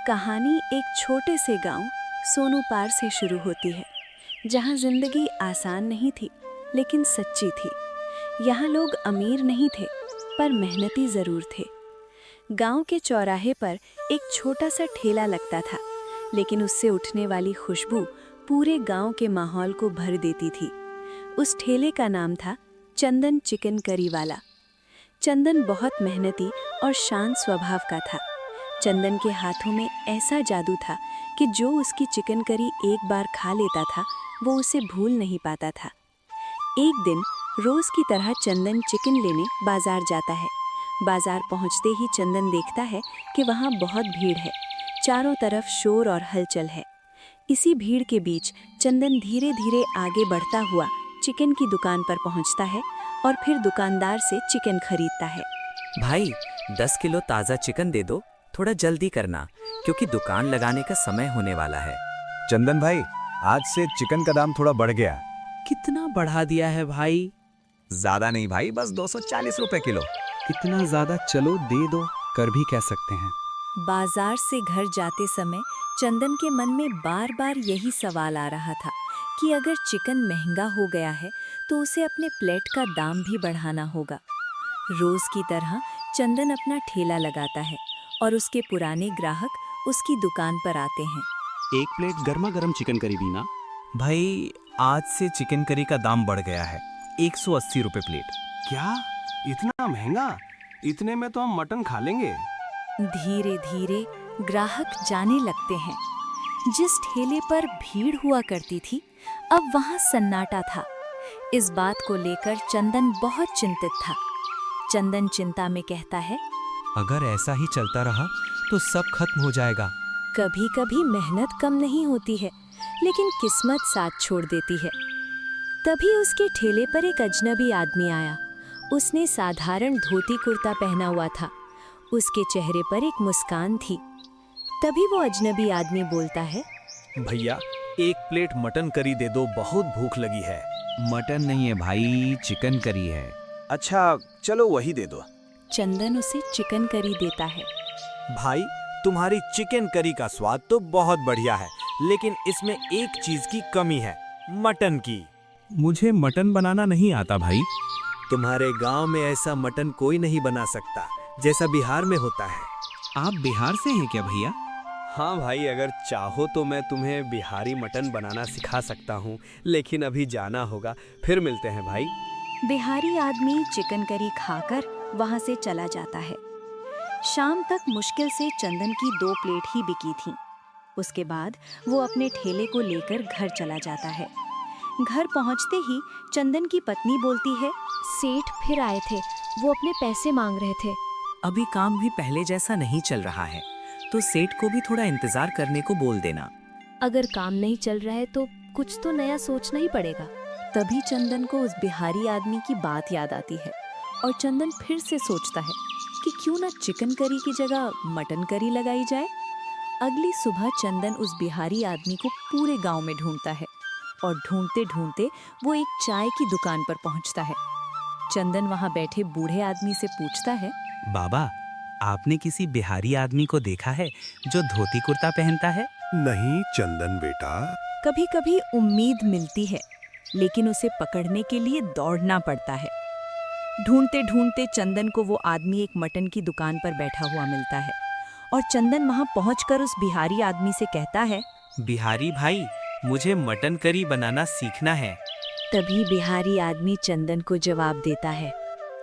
कहानी एक छोटे से गांव सोनूपार से शुरू होती है, जहां जिंदगी आसान नहीं थी लेकिन सच्ची थी। यहाँ लोग अमीर नहीं थे पर मेहनती जरूर थे। गांव के चौराहे पर एक छोटा सा ठेला लगता था, लेकिन उससे उठने वाली खुशबू पूरे गांव के माहौल को भर देती थी। उस ठेले का नाम था चंदन चिकन करी वाला। चंदन बहुत मेहनती और शांत स्वभाव का था। चंदन के हाथों में ऐसा जादू था कि जो उसकी चिकन करी एक बार खा लेता था वो उसे भूल नहीं पाता था। एक दिन रोज की तरह चंदन चिकन लेने बाजार जाता है। बाजार पहुंचते ही चंदन देखता है कि वहां बहुत भीड़ है। चारों तरफ शोर और हलचल है। इसी भीड़ के बीच चंदन धीरे धीरे आगे बढ़ता हुआ चिकन की दुकान पर पहुंचता है और फिर दुकानदार से चिकन खरीदता है। भाई 10 किलो ताज़ा चिकन दे दो, थोड़ा जल्दी करना क्योंकि दुकान लगाने का समय होने वाला है। चंदन भाई, आज से चिकन का दाम थोड़ा बढ़ गया। कितना बढ़ा दिया है भाई? ज्यादा नहीं भाई, बस 240 रुपए किलो। इतना ज्यादा चलो दे दो, कर भी कह सकते हैं। बाजार से घर जाते समय चंदन के मन में बार बार यही सवाल आ रहा था कि अगर चिकन महंगा हो गया है तो उसे अपने प्लेट का दाम भी बढ़ाना होगा। रोज की तरह चंदन अपना ठेला लगाता है और उसके पुराने ग्राहक उसकी दुकान पर आते हैं। एक प्लेट गर्मा गर्म चिकन करी भी ना। भाई आज से चिकन करी का दाम बढ़ गया है, 180 रुपए प्लेट। क्या इतना महंगा? इतने में तो हम मटन खा लेंगे। धीरे धीरे ग्राहक जाने लगते हैं। जिस ठेले पर भीड़ हुआ करती थी अब वहां सन्नाटा था। इस बात को लेकर चंदन बहुत चिंतित था। चंदन चिंता में कहता है, अगर ऐसा ही चलता रहा तो सब खत्म हो जाएगा। कभी कभी मेहनत कम नहीं होती है लेकिन किस्मत साथ छोड़ देती है। तभी उसके ठेले पर एक अजनबी आदमी आया। उसने साधारण धोती कुर्ता पहना हुआ था। उसके चेहरे पर एक मुस्कान थी। तभी वो अजनबी आदमी बोलता है, भैया एक प्लेट मटन करी दे दो, बहुत भूख लगी है। मटन नहीं है भाई, चिकन करी है। अच्छा चलो वही दे दो। चंदन उसे चिकन करी देता है। भाई तुम्हारी चिकन करी का स्वाद तो बहुत बढ़िया है, लेकिन इसमें एक चीज की कमी है, मटन की। मुझे मटन बनाना नहीं आता भाई। तुम्हारे गांव में ऐसा मटन कोई नहीं बना सकता जैसा बिहार में होता है। आप बिहार से हैं क्या भैया? हाँ भाई, अगर चाहो तो मैं तुम्हें बिहारी मटन बनाना सिखा सकता हूँ, लेकिन अभी जाना होगा, फिर मिलते हैं भाई। बिहारी आदमी चिकन करी खाकर वहां से चला जाता है। शाम तक मुश्किल से चंदन की 2 प्लेट ही बिकी थीं। उसके बाद वो अपने ठेले को लेकर घर चला जाता है। घर पहुंचते ही चंदन की पत्नी बोलती है, सेठ फिर आए थे, वो अपने पैसे मांग रहे थे। अभी काम भी पहले जैसा नहीं चल रहा है, तो सेठ को भी थोड़ा इंतजार करने को बोल देना। अगर काम नहीं चल रहा है तो कुछ तो नया सोचना ही पड़ेगा। तभी चंदन को उस बिहारी आदमी की बात याद आती है और चंदन फिर से सोचता है कि क्यों ना चिकन करी की जगह मटन करी लगाई जाए। अगली सुबह चंदन उस बिहारी आदमी को पूरे गांव में ढूंढता है और ढूंढते ढूंढते वो एक चाय की दुकान पर पहुंचता है। चंदन वहां बैठे बूढ़े आदमी से पूछता है, बाबा, आपने किसी बिहारी आदमी को देखा है जो धोती कुर्ता पहनता है? नहीं चंदन बेटा। कभी कभी उम्मीद मिलती है लेकिन उसे पकड़ने के लिए दौड़ना पड़ता है। ढूंढते ढूंढते चंदन को वो आदमी एक मटन की दुकान पर बैठा हुआ मिलता है और चंदन वहां पहुंचकर उस बिहारी आदमी से कहता है, बिहारी भाई, मुझे मटन करी बनाना सीखना है। तभी बिहारी आदमी चंदन को जवाब देता है,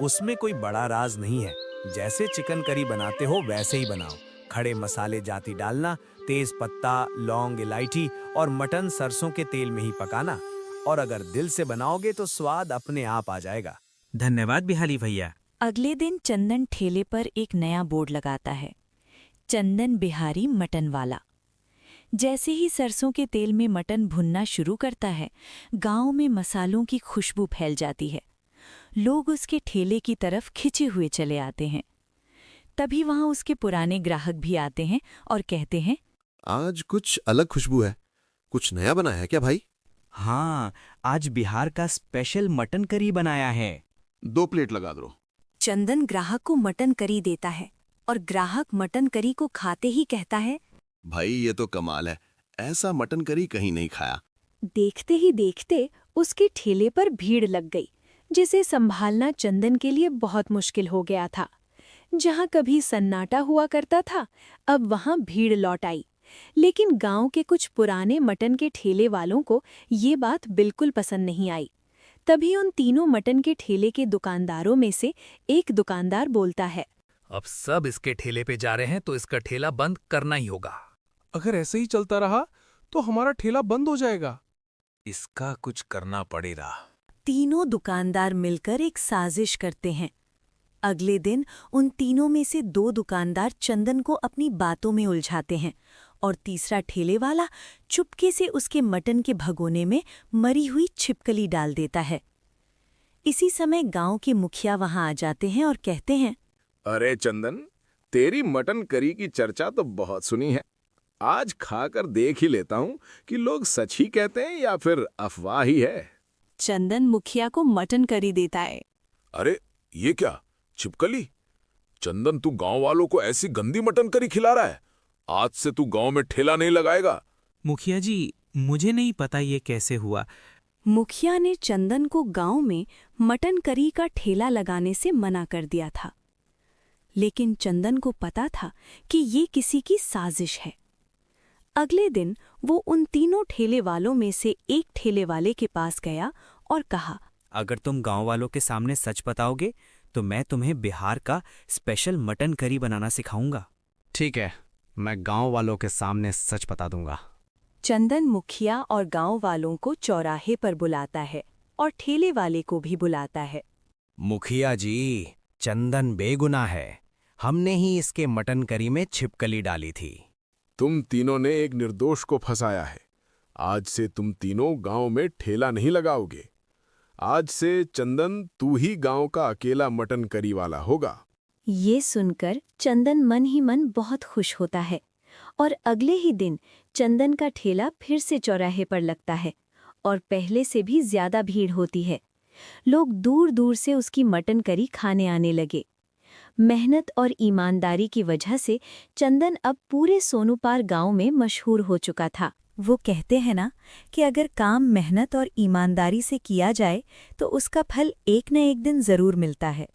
उसमें कोई बड़ा राज नहीं है, जैसे चिकन करी बनाते हो वैसे ही बनाओ। खड़े मसाले जाती डालना, तेज पत्ता, लौंग, इलायची और मटन सरसों के तेल में ही पकाना, और अगर दिल से बनाओगे तो स्वाद अपने आप आ जाएगा। धन्यवाद बिहारी भैया। अगले दिन चंदन ठेले पर एक नया बोर्ड लगाता है, चंदन बिहारी मटन वाला। जैसे ही सरसों के तेल में मटन भुनना शुरू करता है, गांव में मसालों की खुशबू फैल जाती है। लोग उसके ठेले की तरफ खिंचे हुए चले आते हैं। तभी वहां उसके पुराने ग्राहक भी आते हैं और कहते हैं, आज कुछ अलग खुशबू है, कुछ नया बना है क्या भाई? हाँ, आज बिहार का स्पेशल मटन करी बनाया है। 2 प्लेट लगा दो। चंदन ग्राहक को मटन करी देता है और ग्राहक मटन करी को खाते ही कहता है, भाई ये तो कमाल है, ऐसा मटन करी कहीं नहीं खाया। देखते ही देखते उसके ठेले पर भीड़ लग गई, जिसे संभालना चंदन के लिए बहुत मुश्किल हो गया था। जहां कभी सन्नाटा हुआ करता था, अब वहां भीड़ लौट आई। लेकिन गांव के कुछ पुराने मटन के ठेले वालों को ये बात बिल्कुल पसंद नहीं आई। तभी उन तीनों मटन के ठेले के दुकानदारों में से एक दुकानदार बोलता है, अब सब इसके ठेले पे जा रहे हैं तो इसका ठेला बंद करना ही होगा। अगर ऐसे ही चलता रहा तो हमारा ठेला बंद हो जाएगा। इसका कुछ करना पड़ेगा। तीनों दुकानदार मिलकर एक साजिश करते हैं। अगले दिन उन तीनों में से दो दुकानदार चंदन को अपनी बातों में उलझाते हैं और तीसरा ठेले वाला चुपके से उसके मटन के भगोने में मरी हुई छिपकली डाल देता है। इसी समय गांव के मुखिया वहां आ जाते हैं और कहते हैं, अरे चंदन, तेरी मटन करी की चर्चा तो बहुत सुनी है। आज खाकर देख ही लेता हूँ कि लोग सच ही कहते हैं या फिर अफवाह ही है। चंदन मुखिया को मटन करी देता है। अरे ये क्या, छिपकली? चंदन, तू गांव वालों को ऐसी गंदी मटन करी खिला रहा है? आज से तू गांव में ठेला नहीं लगाएगा। मुखिया जी, मुझे नहीं पता ये कैसे हुआ। मुखिया ने चंदन को गांव में मटन करी का ठेला लगाने से मना कर दिया था, लेकिन चंदन को पता था कि ये किसी की साजिश है। अगले दिन वो उन तीनों ठेले वालों में से एक ठेले वाले के पास गया और कहा, अगर तुम गांव वालों के सामने सच बताओगे तो मैं तुम्हें बिहार का स्पेशल मटन करी बनाना सिखाऊंगा। ठीक है, मैं गांव वालों के सामने सच बता दूंगा। चंदन मुखिया और गांव वालों को चौराहे पर बुलाता है और ठेले वाले को भी बुलाता है। मुखिया जी, चंदन बेगुनाह है। हमने ही इसके मटन करी में छिपकली डाली थी। तुम तीनों ने एक निर्दोष को फंसाया है। आज से तुम तीनों गांव में ठेला नहीं लगाओगे। आज से चंदन, तू ही गांव का अकेला मटन करी वाला होगा। ये सुनकर चंदन मन ही मन बहुत खुश होता है और अगले ही दिन चंदन का ठेला फिर से चौराहे पर लगता है और पहले से भी ज्यादा भीड़ होती है। लोग दूर दूर से उसकी मटन करी खाने आने लगे। मेहनत और ईमानदारी की वजह से चंदन अब पूरे सोनूपार गांव में मशहूर हो चुका था। वो कहते हैं ना कि अगर काम मेहनत और ईमानदारी से किया जाए तो उसका फल एक न एक दिन जरूर मिलता है।